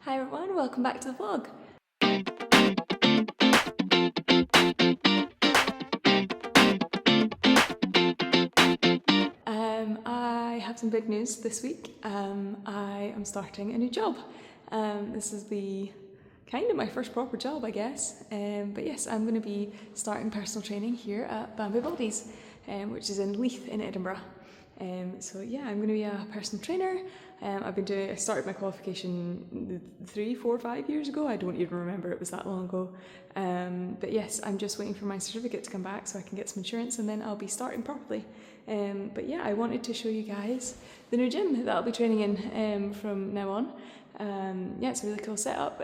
Hi everyone, welcome back to the vlog. I have some big news this week. I am starting a new job. This is kind of my first proper job, I guess. But yes, I'm going to be starting personal training here at PWDRS, which is in Leith in Edinburgh. So yeah, I'm going to be a personal trainer. I started my qualification 3, 4, 5 years ago. I don't even remember, it was that long ago. But yes, I'm just waiting for my certificate to come back so I can get some insurance and then I'll be starting properly. But yeah, I wanted to show you guys the new gym that I'll be training in from now on. Yeah, it's a really cool setup.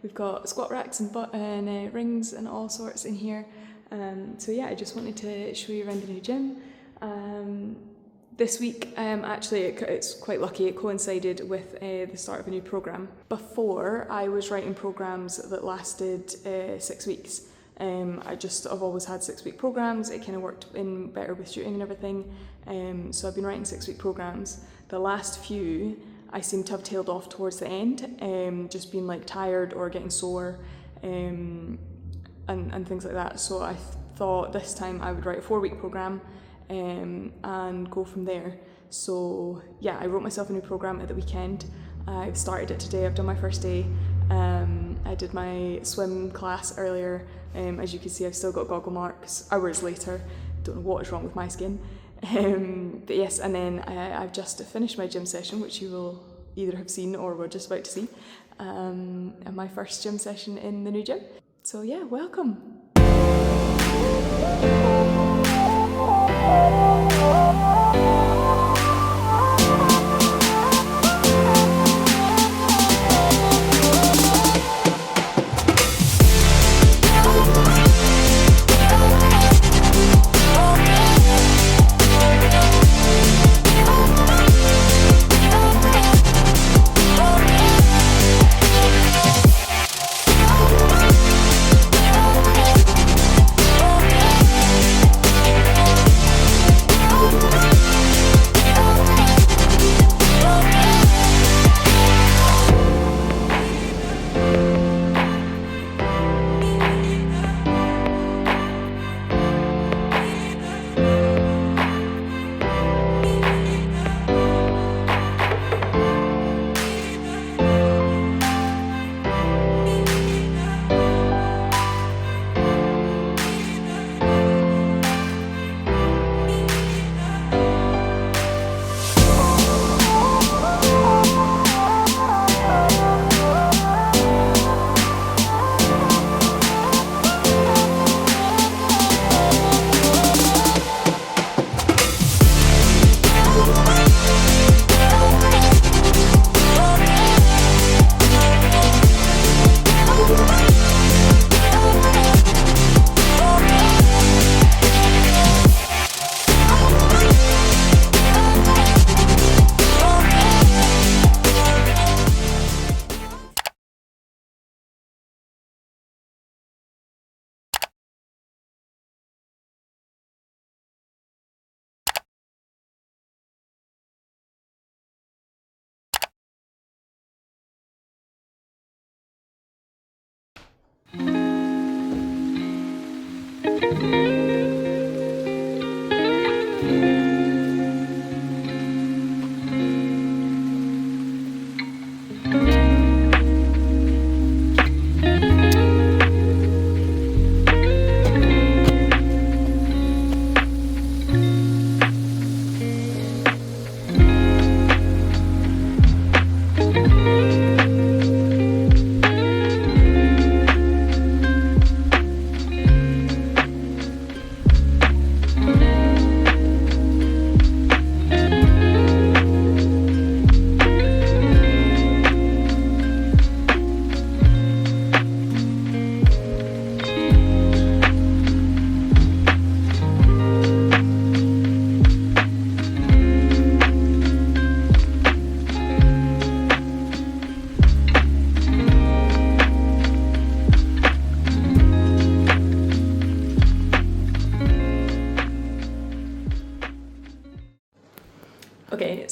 We've got squat racks and rings and all sorts in here. So yeah, I just wanted to show you around the new gym. This week, actually, it's quite lucky, it coincided with the start of a new programme. Before, I was writing programmes that lasted 6 weeks. I've always had 6-week programmes. It kind of worked in better with shooting and everything. So I've been writing 6-week programmes. The last few, I seem to have tailed off towards the end, just being like tired or getting sore and things like that. So I thought this time I would write a 4-week programme and go from there. So yeah, I wrote myself a new programme at the weekend. I've started it today, I've done my first day. I did my swim class earlier. As you can see, I've still got goggle marks hours later. Don't know what is wrong with my skin. But yes, and then I've just finished my gym session, which you will either have seen or were just about to see. And my first gym session in the new gym. So yeah, welcome.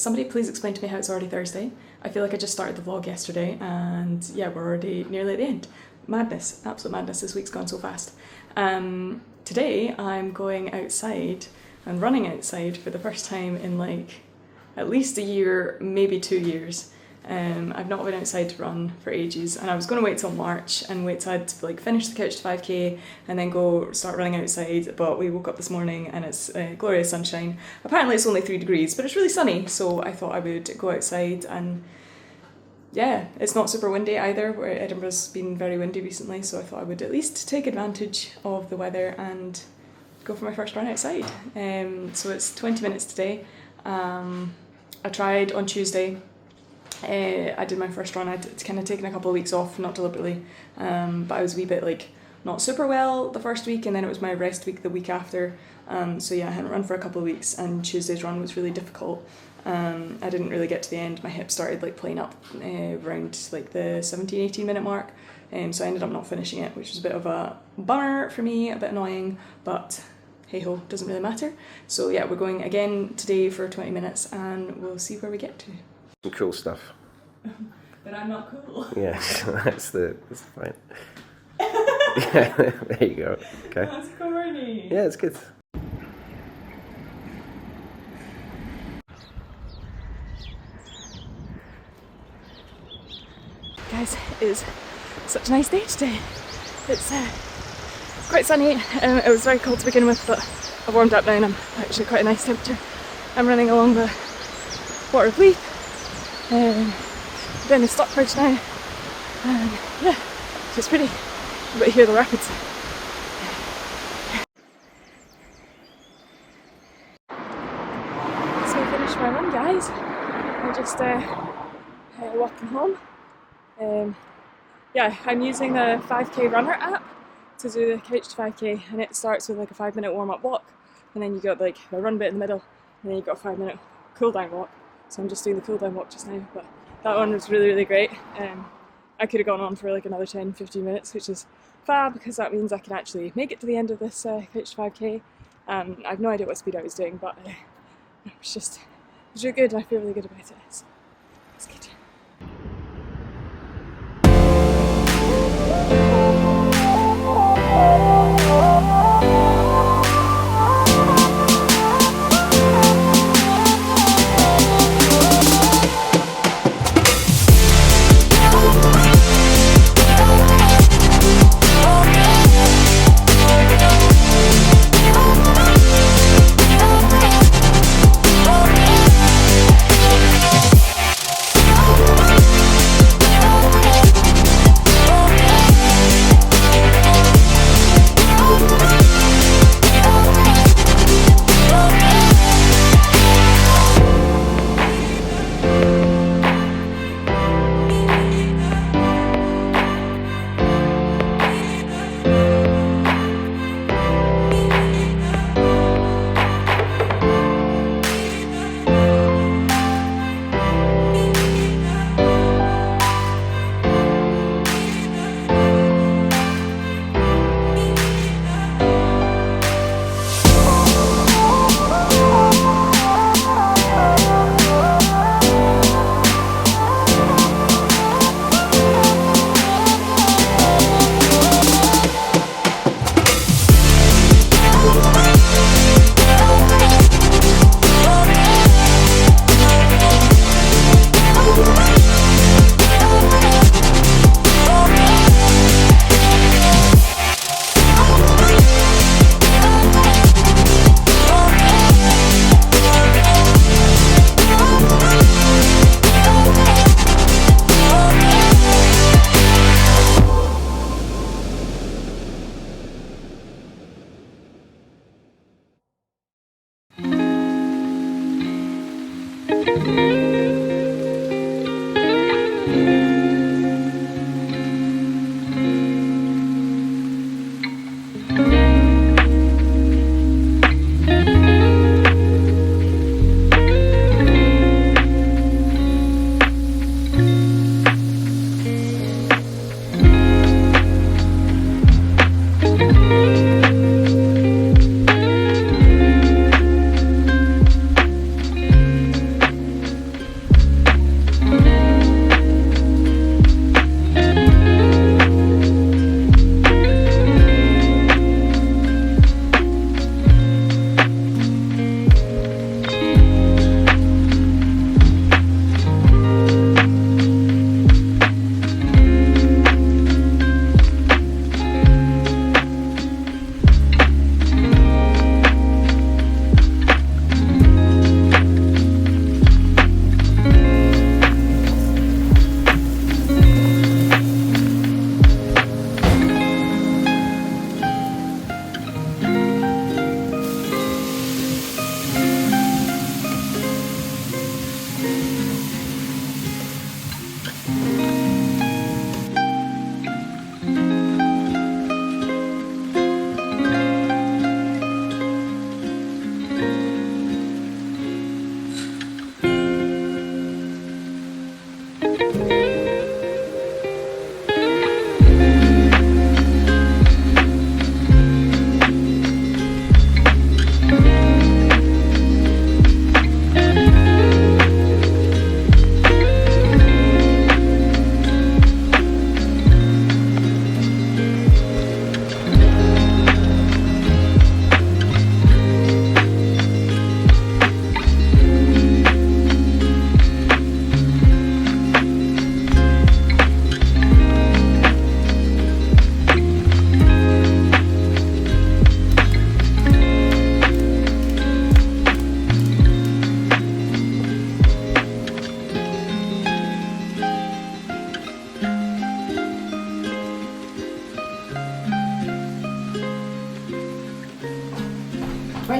somebody please explain to me how it's already Thursday. I feel like I just started the vlog yesterday and yeah, we're already nearly at the end. Madness, absolute madness, this week's gone so fast. Today I'm going outside and running outside for the first time in like at least a year, maybe 2 years. I've not been outside to run for ages, and I was going to wait till March and wait till I'd like finish the Couch to 5k and then go start running outside, but we woke up this morning and it's glorious sunshine. Apparently it's only 3 degrees, but it's really sunny, so I thought I would go outside. And yeah, it's not super windy either, where Edinburgh's been very windy recently, so I thought I would at least take advantage of the weather and go for my first run outside. So it's 20 minutes today. I tried on Tuesday. I did my first run. I'd kind of taken a couple of weeks off, not deliberately, but I was a wee bit like not super well the first week, and then it was my rest week the week after. So yeah, I hadn't run for a couple of weeks, and Tuesday's run was really difficult. I didn't really get to the end. My hip started like playing up around like the 17-18 minute mark, so I ended up not finishing it, which was a bit of a bummer for me, a bit annoying, but hey ho, doesn't really matter. So yeah, we're going again today for 20 minutes and we'll see where we get to. Some cool stuff. But I'm not cool. Yeah, that's the point. Yeah, there you go. Okay. That's corny. Yeah, it's good. Guys, it is such a nice day today. It's quite sunny. It was very cold to begin with, but I've warmed up now and I'm actually quite a nice temperature. I'm running along the Water of Leith. Down in Stockbridge now, and yeah, it's pretty. But here are the rapids. So I finished my run, guys. I'm just walking home. Yeah, I'm using the 5k runner app to do the Couch to 5k, and it starts with like a 5-minute warm-up walk, and then you got like a run bit in the middle, and then you got a 5-minute cool-down walk. So I'm just doing the cool-down walk just now, but that one was really, really great. I could have gone on for like another 10-15 minutes, which is fab because that means I can actually make it to the end of this Couch to 5k. I have no idea what speed I was doing, but it was really good and I feel really good about it. So it's good.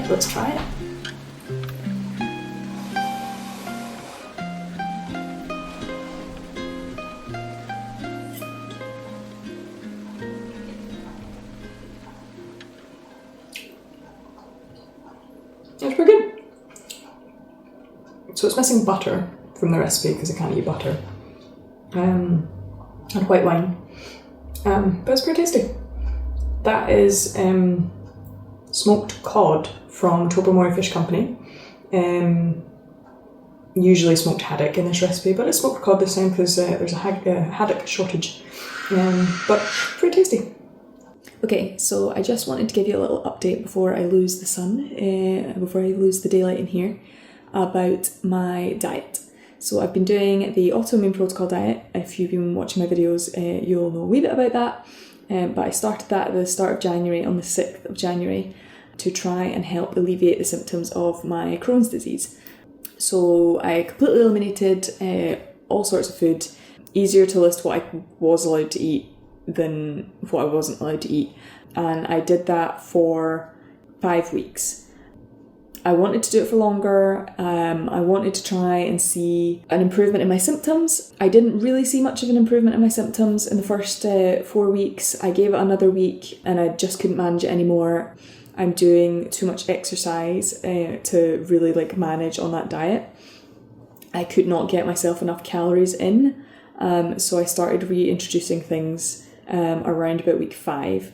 Right, let's try it. It's pretty good. So it's missing butter from the recipe because I can't eat butter. And white wine. But it's pretty tasty. That is smoked cod from Tobermory Fish Company. Usually smoked haddock in this recipe, but it's smoked cod this time because there's a haddock shortage. But pretty tasty. Okay, so I just wanted to give you a little update before I lose the sun, before I lose the daylight in here, about my diet. So I've been doing the autoimmune protocol diet. If you've been watching my videos, you'll know a wee bit about that. But I started that at the start of January, on the 6th of January, to try and help alleviate the symptoms of my Crohn's disease. So I completely eliminated all sorts of food. Easier to list what I was allowed to eat than what I wasn't allowed to eat. And I did that for 5 weeks. I wanted to do it for longer. I wanted to try and see an improvement in my symptoms. I didn't really see much of an improvement in my symptoms in the first 4 weeks. I gave it another week and I just couldn't manage it anymore. I'm doing too much exercise to really manage on that diet. I could not get myself enough calories in, so I started reintroducing things around about week 5.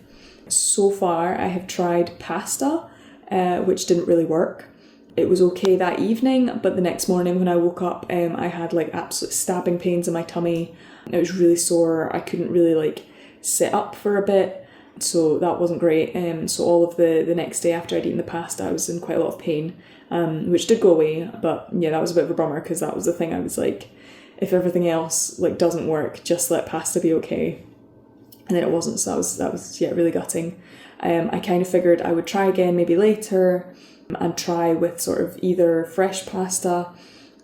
So far I have tried pasta, which didn't really work. It was okay that evening, but the next morning when I woke up, I had absolute stabbing pains in my tummy. It was really sore. I couldn't really sit up for a bit, so that wasn't great. So all of the next day after I'd eaten the pasta, I was in quite a lot of pain, which did go away. But yeah, that was a bit of a bummer because that was the thing I was like, if everything else doesn't work, just let pasta be okay. And then it wasn't, so that was really gutting. I kind of figured I would try again maybe later and try with sort of either fresh pasta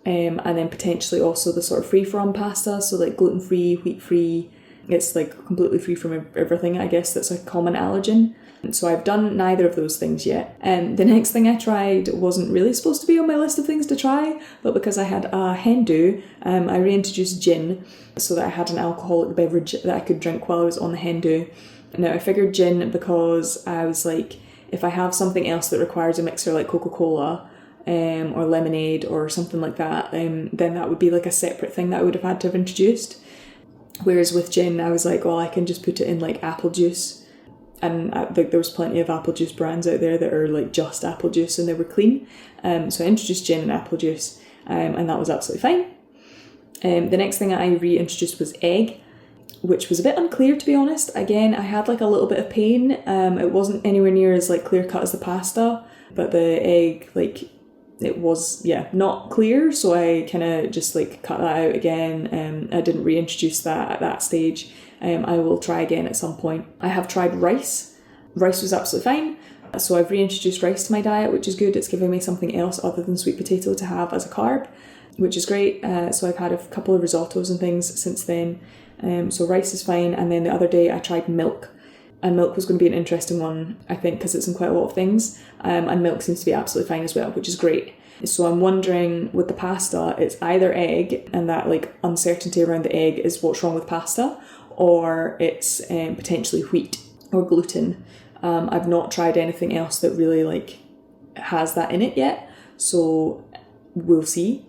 and then potentially also the sort of free-from pasta, so gluten-free, wheat-free. It's completely free from everything, I guess, that's a common allergen. So I've done neither of those things yet. The next thing I tried wasn't really supposed to be on my list of things to try, but because I had a hen do, I reintroduced gin so that I had an alcoholic beverage that I could drink while I was on the hen do. Now I figured gin because I was if I have something else that requires a mixer like Coca-Cola or lemonade or something like that, then that would be a separate thing that I would have had to have introduced. Whereas with gin, I was well, I can just put it in apple juice. And there was plenty of apple juice brands out there that are just apple juice and they were clean. So I introduced gin and apple juice and that was absolutely fine. The next thing I reintroduced was egg, which was a bit unclear, to be honest. Again, I had a little bit of pain. It wasn't anywhere near as clear cut as the pasta, but the egg, it was, not clear. So I kind of just cut that out again. I didn't reintroduce that at that stage. I will try again at some point. I have tried rice. Rice was absolutely fine. So I've reintroduced rice to my diet, which is good. It's giving me something else other than sweet potato to have as a carb, which is great. So I've had a couple of risottos and things since then. So rice is fine. And then the other day I tried milk. And milk was going to be an interesting one, I think, because it's in quite a lot of things. And milk seems to be absolutely fine as well, which is great. So I'm wondering, with the pasta, it's either egg, and that uncertainty around the egg is what's wrong with pasta, or it's potentially wheat or gluten. I've not tried anything else that really has that in it yet, so we'll see.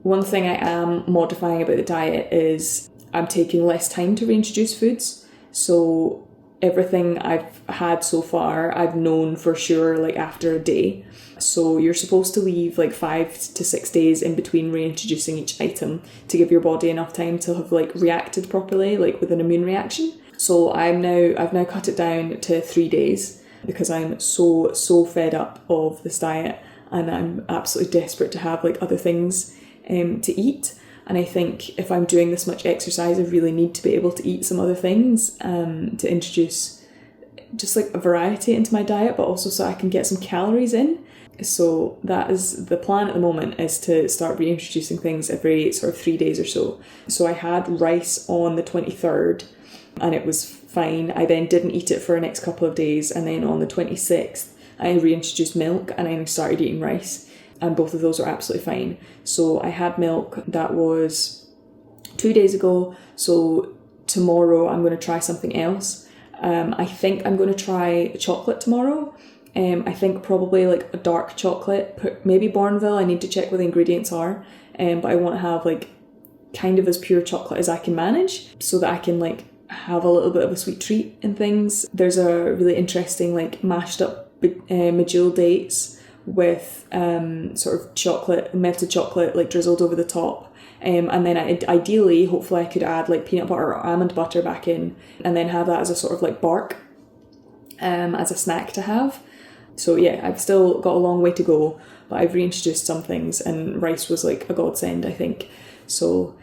One thing I am modifying about the diet is I'm taking less time to reintroduce foods. So everything I've had so far, I've known for sure after a day. So you're supposed to leave 5 to 6 days in between reintroducing each item to give your body enough time to have reacted properly, with an immune reaction. So I've now cut it down to 3 days because I'm so fed up of this diet and I'm absolutely desperate to have other things to eat. And I think if I'm doing this much exercise, I really need to be able to eat some other things to introduce just a variety into my diet, but also so I can get some calories in. So that is the plan at the moment, is to start reintroducing things every sort of 3 days or so. So I had rice on the 23rd and it was fine. I then didn't eat it for the next couple of days, and then on the 26th I reintroduced milk and I started eating rice, and both of those are absolutely fine. So I had milk, that was 2 days ago, so tomorrow I'm going to try something else. I think I'm going to try chocolate tomorrow. I think probably like a dark chocolate, maybe Bourneville. I need to check what the ingredients are, but I want to have like kind of as pure chocolate as I can manage, so that I can like have a little bit of a sweet treat and things. There's a really interesting like mashed up medjool dates with sort of chocolate, melted chocolate like drizzled over the top, and then ideally, hopefully I could add like peanut butter or almond butter back in, and then have that as a sort of like bark as a snack to have. So yeah, I've still got a long way to go, but I've reintroduced some things, and rice was like a godsend, I think. So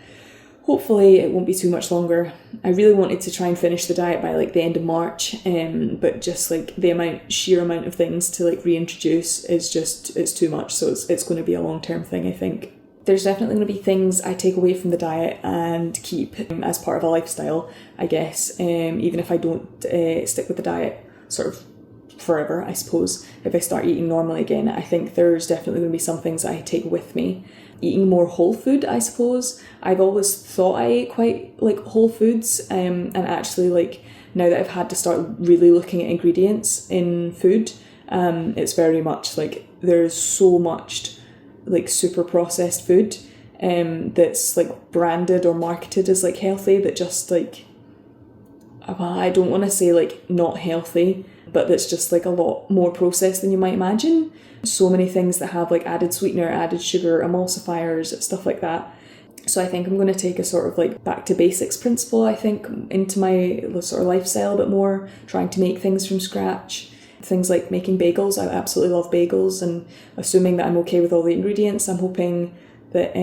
hopefully it won't be too much longer. I really wanted to try and finish the diet by like the end of March, but just like the sheer amount of things to like reintroduce it's too much. So it's going to be a long-term thing, I think. There's definitely going to be things I take away from the diet and keep as part of a lifestyle, I guess, even if I don't stick with the diet sort of forever, I suppose. If I start eating normally again, I think there's definitely going to be some things I take with me. Eating more whole food, I suppose. I've always thought I ate quite like whole foods, and actually like now that I've had to start really looking at ingredients in food, it's very much like there's so much like super processed food that's like branded or marketed as like healthy, that just like, I don't want to say like not healthy, but that's just like a lot more processed than you might imagine. So many things that have like added sweetener, added sugar, emulsifiers, stuff like that. So I think I'm going to take a sort of like back to basics principle, I think, into my sort of lifestyle a bit more, trying to make things from scratch. Things like making bagels, I absolutely love bagels, and assuming that I'm okay with all the ingredients, I'm hoping that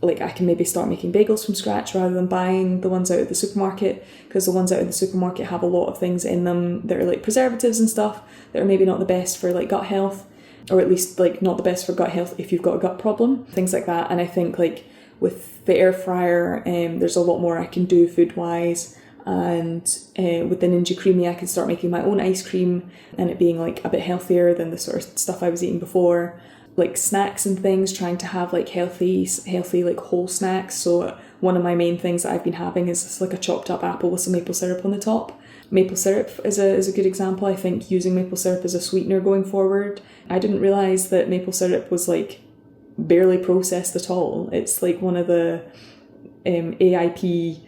like I can maybe start making bagels from scratch rather than buying the ones out of the supermarket, because the ones out of the supermarket have a lot of things in them that are like preservatives and stuff that are maybe not the best for like gut health, or at least like not the best for gut health if you've got a gut problem, things like that. And I think like with the air fryer, there's a lot more I can do food wise, and with the Ninja Creamy I can start making my own ice cream and it being like a bit healthier than the sort of stuff I was eating before. Like snacks and things, trying to have like healthy like whole snacks. So one of my main things that I've been having is just like a chopped up apple with some maple syrup on the top. Maple syrup is a good example, I think, using maple syrup as a sweetener going forward. I didn't realise that maple syrup was like barely processed at all. It's like one of the AIP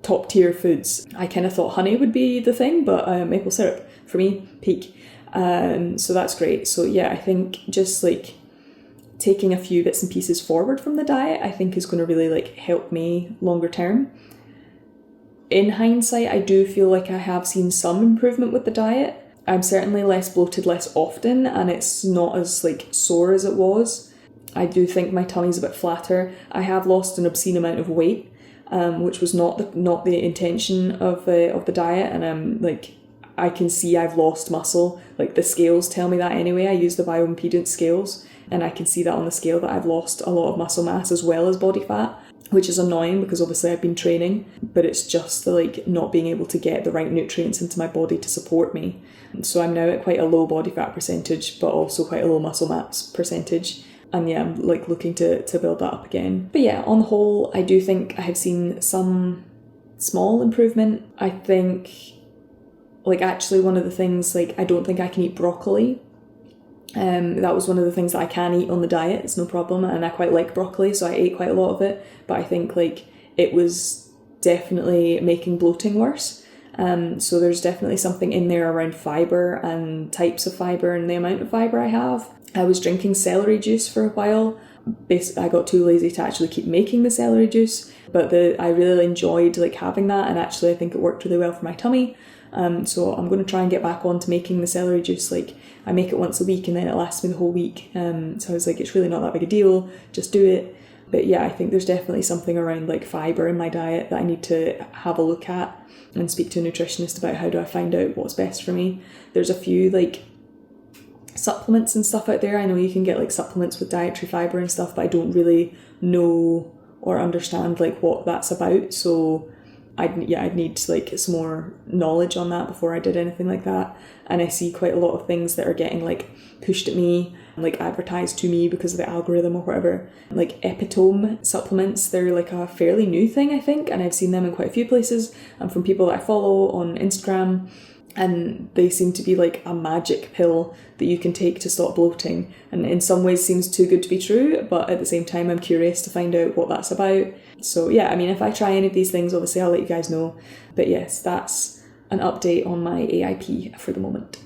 top tier foods. I kind of thought honey would be the thing, but maple syrup, for me, peak. So that's great. So yeah, I think just like taking a few bits and pieces forward from the diet, I think is going to really like help me longer term. In hindsight, I do feel like I have seen some improvement with the diet. I'm certainly less bloated less often, and it's not as like sore as it was. I do think my tummy's a bit flatter. I have lost an obscene amount of weight, which was not the intention of the diet, and I'm like, I can see I've lost muscle. Like the scales tell me that anyway. I use the bioimpedance scales, and I can see that on the scale that I've lost a lot of muscle mass as well as body fat, which is annoying because obviously I've been training, but it's just the like not being able to get the right nutrients into my body to support me. So I'm now at quite a low body fat percentage, but also quite a low muscle mass percentage. And yeah, I'm like looking to build that up again. But yeah, on the whole, I do think I have seen some small improvement. I think like actually one of the things, like I don't think I can eat broccoli. That was one of the things that I can eat on the diet, it's no problem, and I quite like broccoli, so I ate quite a lot of it, but I think like it was definitely making bloating worse. So there's definitely something in there around fibre and types of fibre and the amount of fibre I have. I was drinking celery juice for a while. Basically, I got too lazy to actually keep making the celery juice, but I really enjoyed like having that, and actually I think it worked really well for my tummy. So I'm going to try and get back on to making the celery juice. Like I make it once a week and then it lasts me the whole week. So I was like, it's really not that big a deal, just do it. But yeah, I think there's definitely something around like fibre in my diet that I need to have a look at and speak to a nutritionist about. How do I find out what's best for me? There's a few like supplements and stuff out there. I know you can get like supplements with dietary fibre and stuff, but I don't really know or understand like what that's about. So I'd need like some more knowledge on that before I did anything like that. And I see quite a lot of things that are getting like pushed at me, like advertised to me because of the algorithm or whatever. Like epitome supplements, they're like a fairly new thing, I think, and I've seen them in quite a few places and from people that I follow on Instagram. And they seem to be like a magic pill that you can take to stop bloating, and in some ways seems too good to be true, but at the same time I'm curious to find out what that's about. So yeah, I mean, if I try any of these things, obviously I'll let you guys know. But yes, that's an update on my AIP for the moment.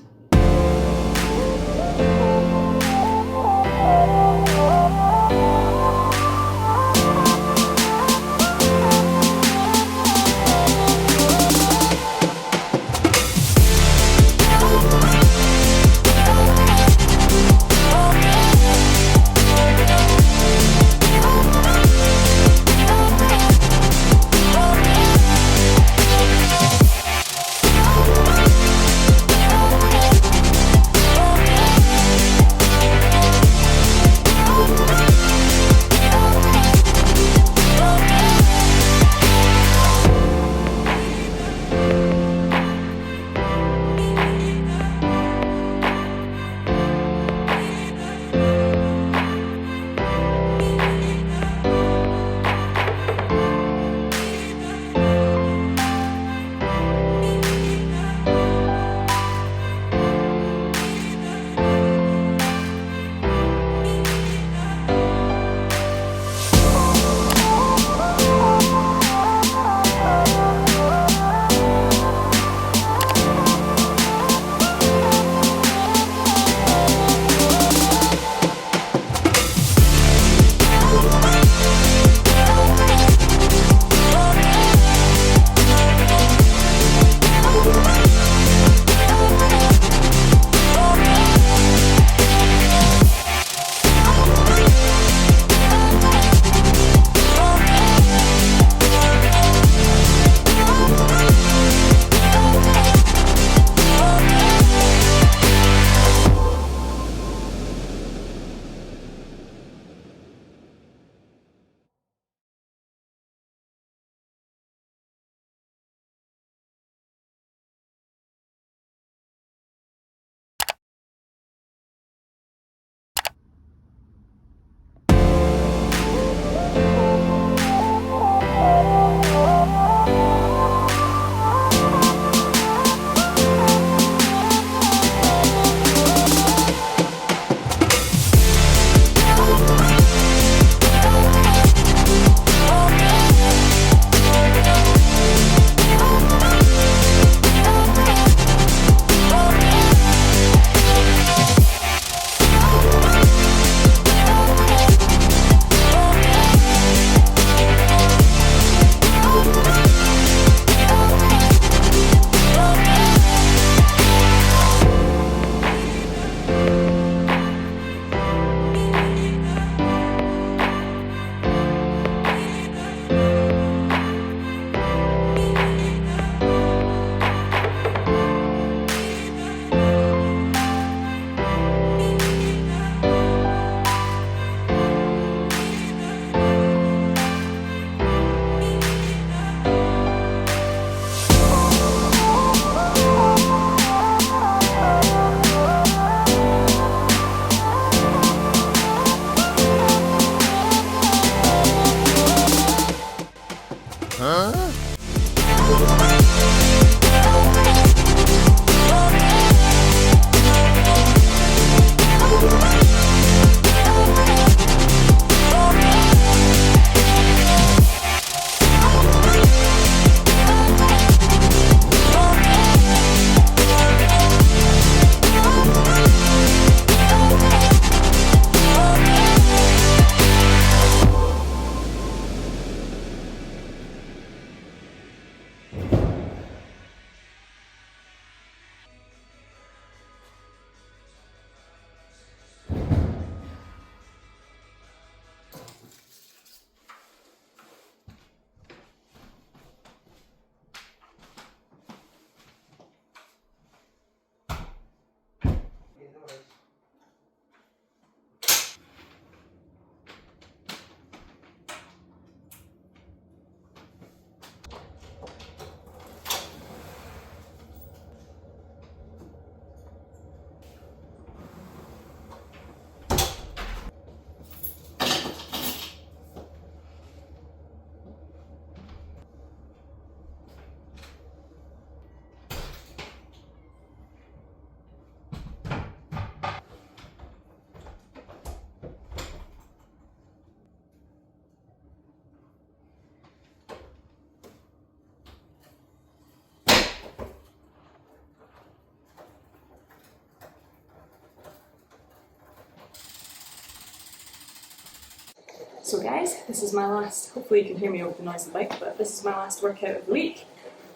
So guys, this is my last, hopefully you can hear me over the noise of the bike, but this is my last workout of the week.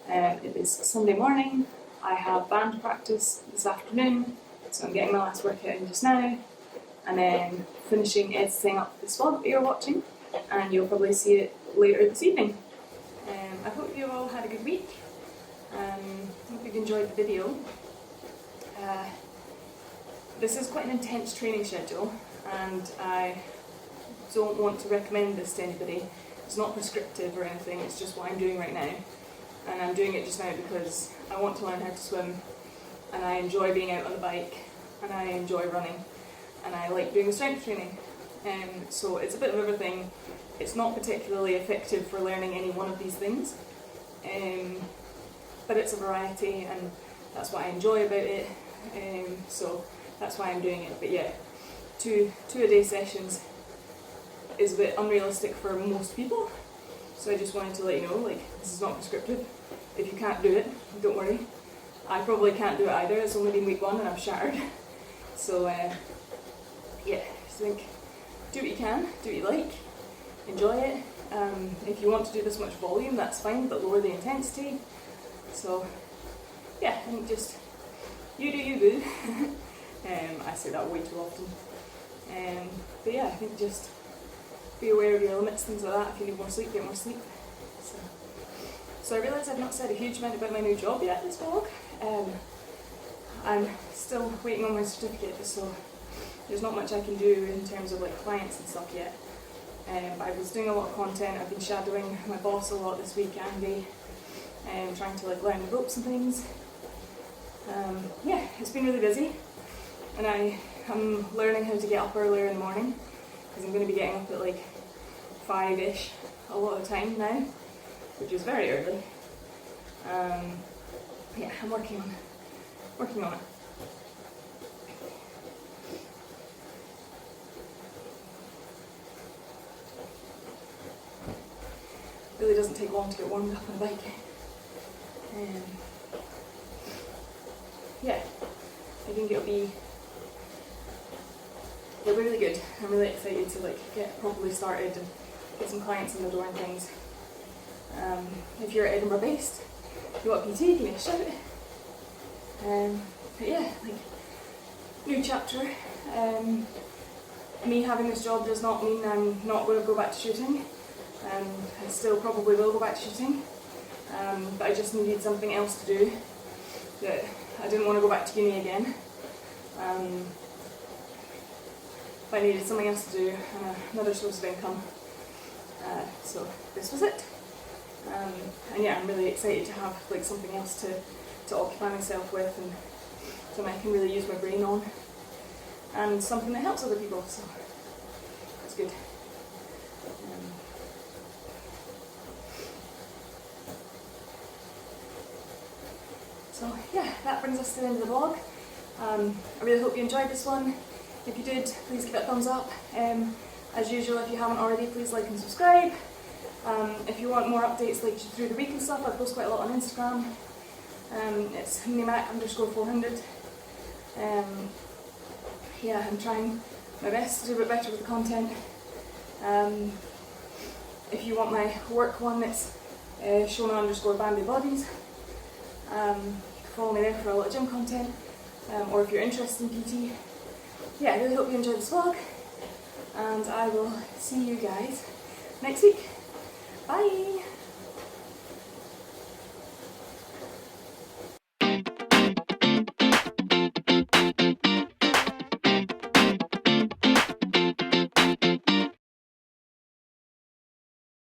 It is Sunday morning. I have band practice this afternoon, so I'm getting my last workout in just now, and then finishing editing up this vlog that you're watching, and you'll probably see it later this evening. I hope you all had a good week. Hope you've enjoyed the video. This is quite an intense training schedule, and I don't want to recommend this to anybody. It's not prescriptive or anything, it's just what I'm doing right now. And I'm doing it just now because I want to learn how to swim, and I enjoy being out on the bike, and I enjoy running, and I like doing the strength training. So it's a bit of everything. It's not particularly effective for learning any one of these things, but it's a variety, and that's what I enjoy about it. So that's why I'm doing it. But yeah, two a day sessions is a bit unrealistic for most people. So I just wanted to let you know, like, this is not prescriptive. If you can't do it, don't worry. I probably can't do it either. It's only been week 1 and I'm shattered. So yeah, just think, do what you can, do what you like, enjoy it. If you want to do this much volume, that's fine, but lower the intensity. So yeah, I think just you do you, boo. I say that way too often. But yeah, I think just be aware of your limits, things like that. If you need more sleep, get more sleep. So I realise I've not said a huge amount about my new job yet this vlog. I'm still waiting on my certificate, so there's not much I can do in terms of like clients and stuff yet. I was doing a lot of content. I've been shadowing my boss a lot this week, Andy, trying to like learn the ropes and things. Yeah, it's been really busy, and I'm learning how to get up earlier in the morning, because I'm going to be getting up at like 5-ish a lot of the time now, which is very early. Yeah, I'm working on it. Really doesn't take long to get warmed up on a bike. Yeah, I think it'll be really good. I'm really excited to like get properly started and get some clients in the door and things. If you're Edinburgh based, you want PT, give me a shout. But yeah, like, new chapter. Me having this job does not mean I'm not going to go back to shooting. I still probably will go back to shooting, but I just needed something else to do. That I didn't want to go back to uni again. But I needed something else to do, and another source of income. So this was it. And yeah, I'm really excited to have like something else to occupy myself with, and something I can really use my brain on, and something that helps other people. So that's good. So yeah, that brings us to the end of the vlog. I really hope you enjoyed this one. If you did, please give it a thumbs up. As usual, if you haven't already, please like and subscribe. If you want more updates like through the week and stuff, I post quite a lot on Instagram. It's @400. Yeah, I'm trying my best to do a bit better with the content. If you want my work one, it's Shona_BambiBodies. You can follow me there for a lot of gym content, or if you're interested in PT. Yeah, I really hope you enjoyed this vlog, and I will see you guys next week. Bye!